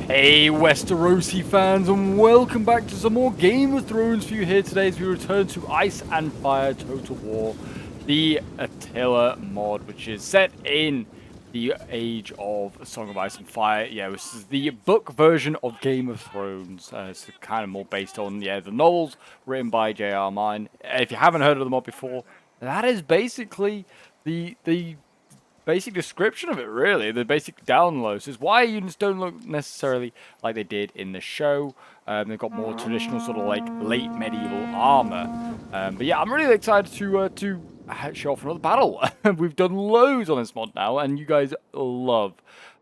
Hey Westerosi fans, and welcome back to some more Game of Thrones for you here today as we return to Ice and Fire Total War, the Attila mod, which is set in the age of Song of Ice and Fire. Yeah, this is the book version of Game of Thrones. It's kind of more based on, the novels written by J.R. Martin. If you haven't heard of the mod before, that is basically the basic description of it, really. The basic downloads is why units don't look necessarily like they did in the show. They've got more traditional sort of like late medieval armor. But yeah, I'm really excited to show off another battle. We've done loads on this mod now, and you guys love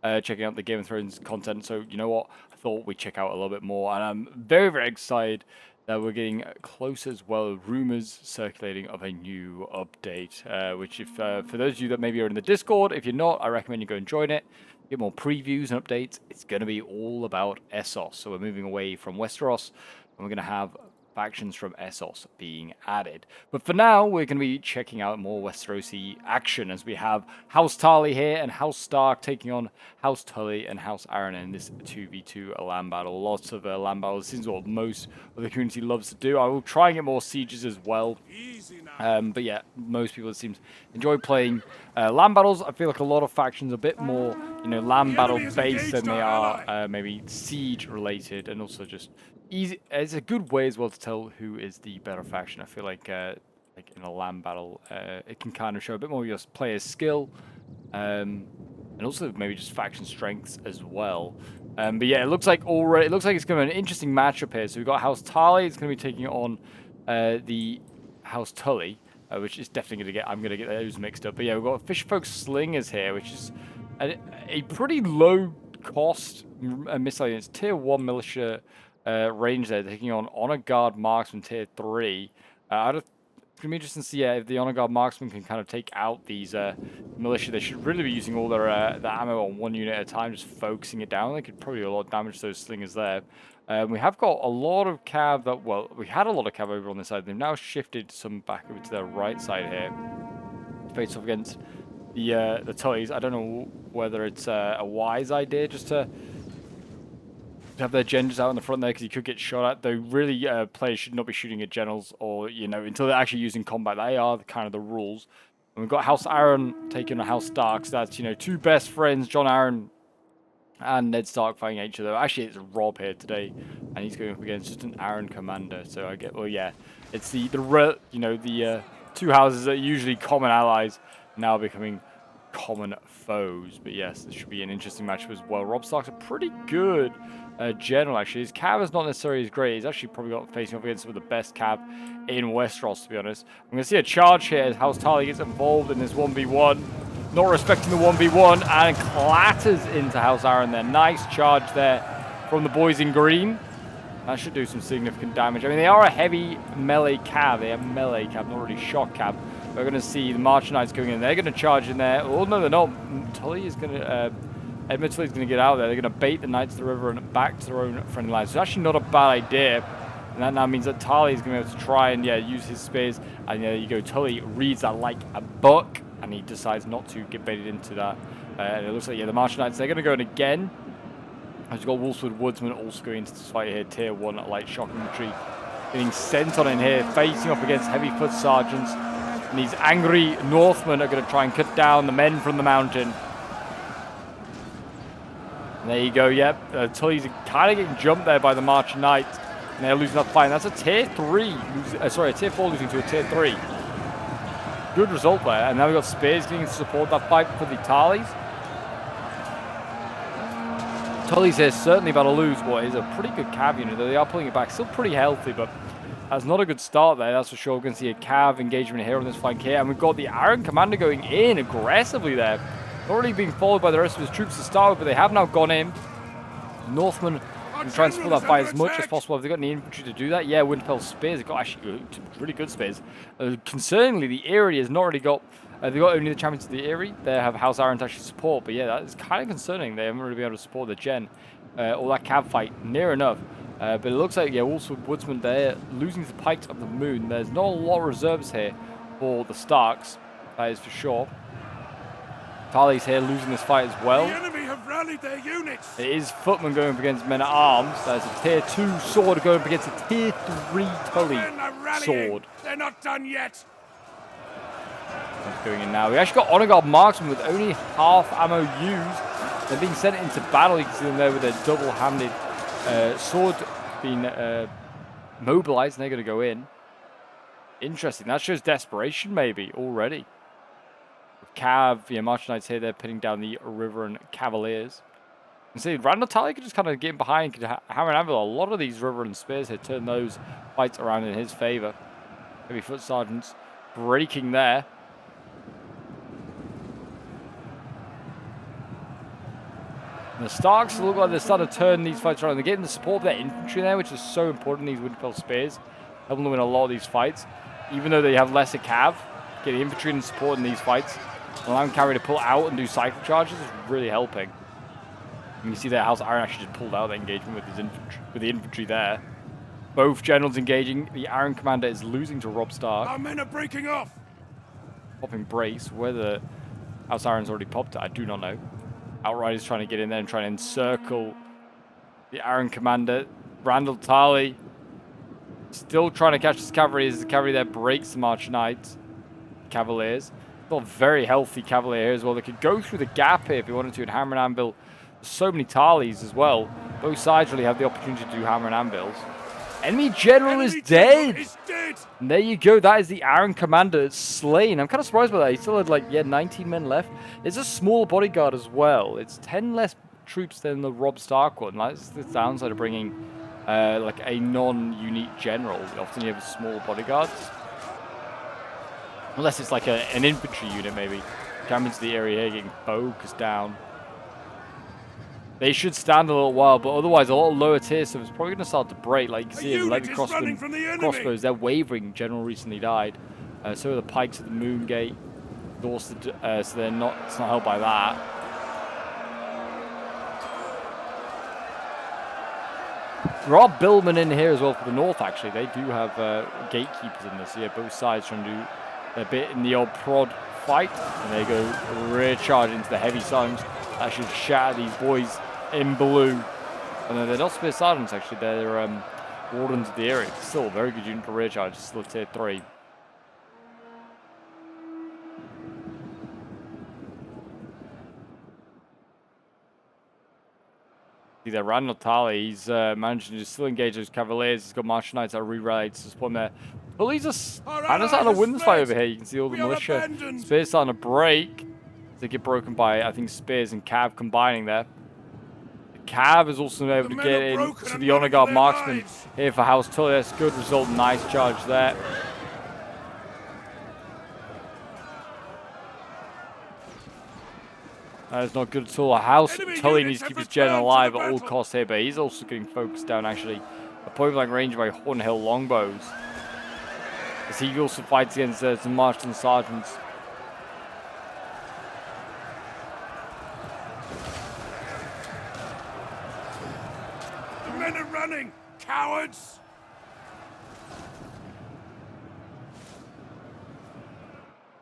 checking out the Game of Thrones content. So you know what? I thought we'd check out a little bit more, and I'm very, very excited that we're getting close as well. Rumors circulating of a new update, which if for those of you that maybe are in the Discord, if you're not, I recommend you go and join it. Get more previews and updates. It's going to be all about Essos. So we're moving away from Westeros, and we're going to have factions from Essos being added. But for now, we're going to be checking out more Westerosi action as we have House Tarly here and House Stark taking on House Tully and House Arryn in this 2v2 land battle. Lots of land battles. This is what most of the community loves to do. I will try and get more sieges as well. But yeah, most people, it seems, enjoy playing land battles. I feel like a lot of factions are a bit more, land battle based than they are maybe siege related, and also just easy. It's a good way as well to tell who is the better faction. I feel like in a land battle, it can kind of show a bit more of your player's skill, and also maybe just faction strengths as well. But yeah, it looks like it's going to be an interesting matchup here. So we've got House Tarly. It's going to be taking on the House Tully, which is definitely going to get. I'm going to get those mixed up. But yeah, we've got Fishfolk Slingers here, which is a pretty low cost missile. It's tier 1 militia. Range there, taking on Honor Guard Marksman tier 3. It's going to be interesting to see if the Honor Guard Marksman can kind of take out these militia. They should really be using all their ammo on one unit at a time, just focusing it down. They could probably do a lot of damage to those slingers there. We have got a lot of cav that, well, we had a lot of cav over on this side. They've now shifted some back over to their right side here to face off against the Tullys. I don't know whether it's a wise idea just to have their generals out in the front there, because you could get shot at. Though really, players should not be shooting at generals, or until they're actually using combat. They are kind of the rules. And we've got House Arryn taking on House Stark. So that's two best friends, Jon Arryn and Ned Stark, fighting each other. Actually, it's Rob here today, and he's going up against just an Arryn commander. So I get, well, yeah, it's the two houses that are usually common allies now becoming common foes. But yes, this should be an interesting matchup as well. Rob Stark's a pretty good general, actually. His cav is not necessarily as great. He's actually probably got facing off against some of the best cav in Westeros, to be honest. I'm going to see a charge here as House Tarly gets involved in this 1v1. Not respecting the 1v1 and clatters into House Arryn there. Nice charge there from the boys in green. That should do some significant damage. I mean, they are a heavy melee cav. They are melee cav, not really shock cav. We're going to see the March Knights going in. They're going to charge in there. Oh, no, they're not. Tully is going to... Edmund Tully's going to get out there. They're going to bait the Knights to the river and back to their own friendly lines. So it's actually not a bad idea. And that now means that Tarly is going to be able to try and, use his spears. And there you go. Tully reads that like a book, and he decides not to get baited into that. And it looks like, the March Knights, they're going to go in again. We've got Wolfswood Woodsman also going into this fight here. Tier 1 light shock infantry. Getting sent on in here, facing up against heavy foot sergeants. And these angry Northmen are going to try and cut down the men from the mountain. And there you go, yep. Tully's kind of getting jumped there by the March Knights. And they're losing that fight. And that's a tier 3. A tier 4 losing to a tier 3. Good result there. And now we've got Spears getting to support that fight for the Tarlys. Tully's here certainly about to lose what is a pretty good cav unit. They are pulling it back. Still pretty healthy, but that's not a good start there, that's for sure. We're going to see a cav engagement here on this flank here. And we've got the Arryn commander going in aggressively there. Not really being followed by the rest of his troops to start with, but they have now gone in. Northmen can try and support that fight as much as possible. Have they got any infantry to do that? Yeah, Winterfell spears. They've got actually really good spears. Concerningly, the Eyrie has not really got... they've got only the champions of the Eyrie. They have House Arryn to actually support, but yeah, that is kind of concerning. They haven't really been able to support the gen or that cav fight near enough. But it looks like, also Woodsman there losing to the Pikes of the Moon. There's not a lot of reserves here for the Starks, that is for sure. Tarly's here losing this fight as well. rallied their units. It is footmen going up against men at arms. There's a tier 2 sword going up against a tier 3 Tully sword. They're not done yet. That's going in now. We actually got honor guard marksmen with only half ammo used. They're being sent into battle. You can see them there with their double-handed sword being mobilized, and they're going to go in. Interesting. That shows desperation, maybe, already. With Cav, March Knights here, they're pinning down the River and Cavaliers. And see, Randall Talley could just kind of get in behind, could hammer and anvil. A lot of these River and Spears here turn those fights around in his favor. Heavy foot sergeants breaking there. And the Starks look like they're starting to turn these fights around. They're getting the support of their infantry there, which is so important, these Winterfell Spears. Helping them win a lot of these fights. Even though they have lesser cav, getting infantry and support in these fights, allowing cavalry to pull out and do cycle charges is really helping. And you see that House Iron actually just pulled out the engagement with the infantry there. Both generals engaging. The Iron commander is losing to Robb Stark. Our men are breaking off. Popping brace. Whether House Iron's already popped it, I do not know. Outright is trying to get in there and trying to encircle the Iron commander. Randall Tarley still trying to catch this cavalry as the cavalry there breaks the March Knights. Cavaliers. Still very healthy Cavalier here as well. They could go through the gap here if they wanted to and hammer and anvil. There's so many Tarleys as well. Both sides really have the opportunity to do hammer and anvils. Enemy general is dead. And there you go. That is the Iron commander slain. I'm kind of surprised by that. He still had 19 men left. There's a small bodyguard as well. It's 10 less troops than the Robb Stark one. That's the downside of bringing a non-unique general. Often you have small bodyguards. Unless it's like an infantry unit, maybe. Come into the area here, getting focused down. They should stand a little while, but otherwise a lot lower tier, so it's probably going to start to break. Like you can see, light crossbows, they're wavering. General recently died. So are the pikes at the Moongate. Exhausted, so they're not. It's not helped by that. There are billmen in here as well for the north. Actually, they do have gatekeepers in this. So yeah, both sides trying to do their bit in the old prod fight, and they go rear charge into the heavy silence. That should shatter these boys in blue. And then they're not spear sergeants, actually. They're wardens of the area. Still a very good unit for rear charge. Still a tier 3. See there, Randall Talley. He's managing to still engage those Cavaliers. He's got Martial Knights that are re-rallied to support him there. Police are kind of starting to win this fight over here. You can see all the militia. Spears starting to break. They get broken by, I think, Spears and Cav combining there. The Cav is also able to get in to the Honor Guard marksman here for House Tully. That's a good result. Nice charge there. That is not good at all. House Tully needs to keep his gen alive at all costs here, but he's also getting focused down, actually. A point-blank range by Hornhill longbows. As he also fights against some Marston sergeants. Men are running, cowards!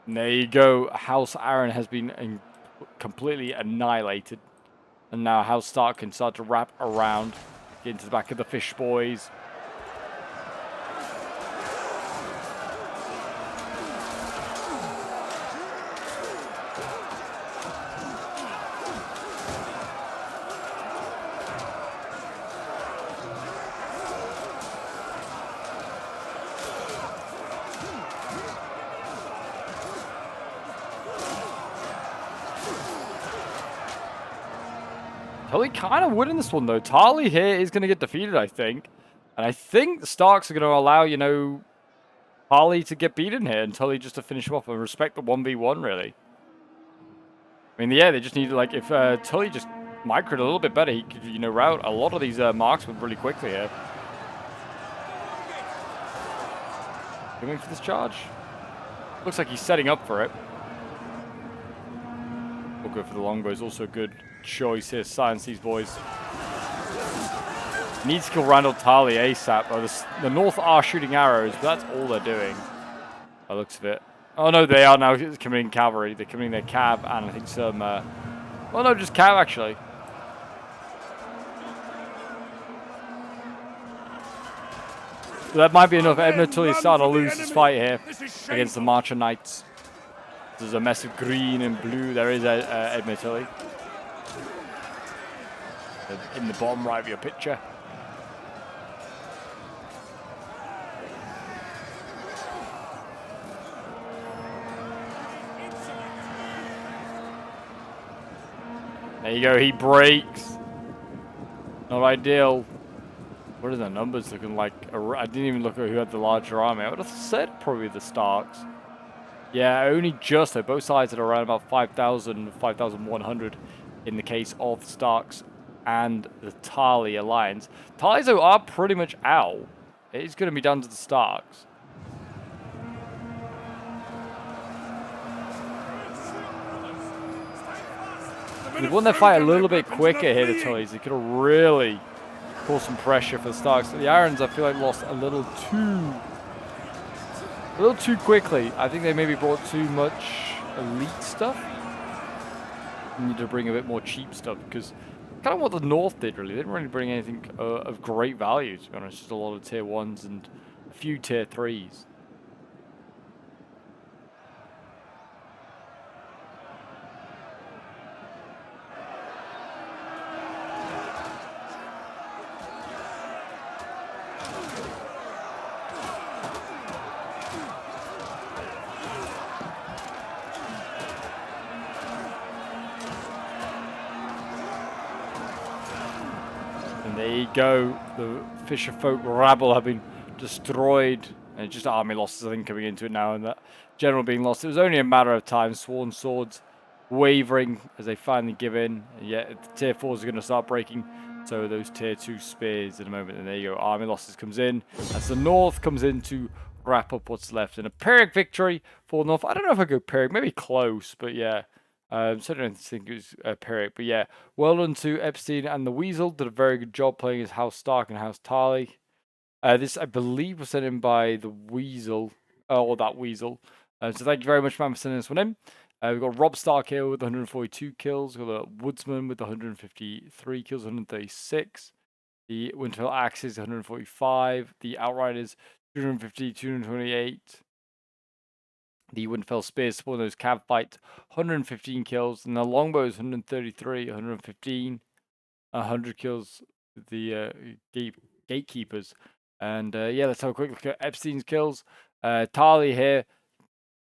And there you go. House Iron has been completely annihilated. And now House Stark can start to wrap around, get into the back of the fish boys. Tully kind of winning this one, though. Tarley here is going to get defeated, I think. And I think the Starks are going to allow, Tarley to get beaten here and Tully just to finish him off and respect the 1v1, really. I mean, yeah, they just need, if Tully just microed a little bit better, he could, route a lot of these marksmen really quickly here. Going for this charge. Looks like he's setting up for it. We'll go for the longbows. Also a good choice here. Silence these boys. Needs to kill Randall Tarley ASAP. Oh, the North are shooting arrows, but that's all they're doing. By the looks of it. Oh no, they are now committing cavalry. They're committing their cav and I think some... well, no, just cav actually. So that might be enough. Men, Edmund Tully's run starting to for the lose his enemy. fight here This is against the shameful. Marcher Knights. There's a mess of green and blue. There is Edmund Tully. In the bottom right of your picture. There you go, he breaks. Not ideal. What are the numbers looking like? I didn't even look at who had the larger army. I would have said probably the Starks. Yeah, only just though. Both sides at around about 5,000, 5,100 in the case of the Starks and the Tarly alliance. Tarlys though are pretty much out. It's going to be down to the Starks. They won their fight a little bit quicker here, the Tullys. They could have really caused some pressure for the Starks. The Irons, I feel like, lost a little too quickly. I think they maybe brought too much elite stuff. They need to bring a bit more cheap stuff, because kind of what the North did, really. They didn't really bring anything of great value, to be honest. Just a lot of tier 1s and a few tier 3s. And there you go, the Fisher Folk rabble have been destroyed, and just army losses, I think, coming into it now, and that general being lost. It was only a matter of time. Sworn Swords wavering as they finally give in, and yet the tier 4s are going to start breaking, so those tier 2 spears in a moment. And there you go, army losses comes in as the North comes in to wrap up what's left. And a Pyrrhic victory for the North. I don't know if I go Pyrrhic, maybe close, but yeah. Certainly don't think it was Pyrrhic, but yeah, well done to Epstein and the Weasel. Did a very good job playing as House Stark and House Tarly. This, I believe, was sent in by the Weasel, or that Weasel. So thank you very much, man, for sending this one in. We've got Rob Stark here with 142 kills. We've got a Woodsman with 153 kills, 136. The Winterfell Axes, 145. The Outriders, 250, 228. The Winterfell Spears spawn those cab fights, 115 kills, and the Longbows 133, 115, 100 kills with the gatekeepers. And yeah, let's have a quick look at Epstein's kills. Tarly here,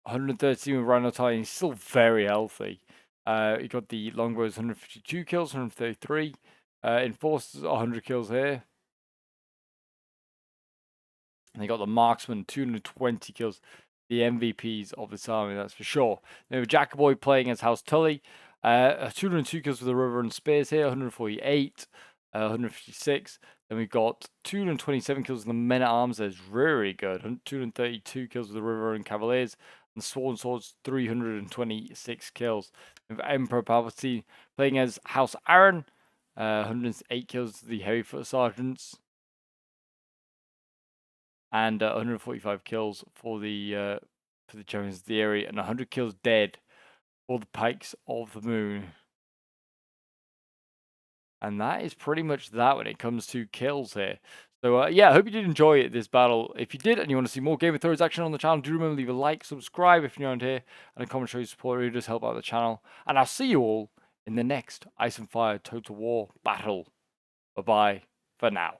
113 with Rhino Tarly, he's still very healthy. You got the Longbows 152 kills, 133. Enforcers 100 kills here. And they got the Marksman 220 kills. The MVPs of this army, that's for sure. Then we have Jackaboy playing as House Tully. 202 kills with the Riverlands Spears here, 148, 156. Then we've got 227 kills with the Men at Arms. That's really good. 232 kills with the Riverland Cavaliers. And Sworn Swords, 326 kills. We have Emperor Palpatine playing as House Aaron. 108 kills with the Heavyfoot Sergeants. And 145 kills for the Champions of the Area, and 100 kills dead for the Pikes of the Moon. And that is pretty much that when it comes to kills here. So yeah, I hope you did enjoy this battle. If you did and you want to see more Game of Thrones action on the channel, do remember to leave a like, subscribe if you're around here, and a comment showing support. It really does help out the channel. And I'll see you all in the next Ice and Fire Total War battle. Bye-bye for now.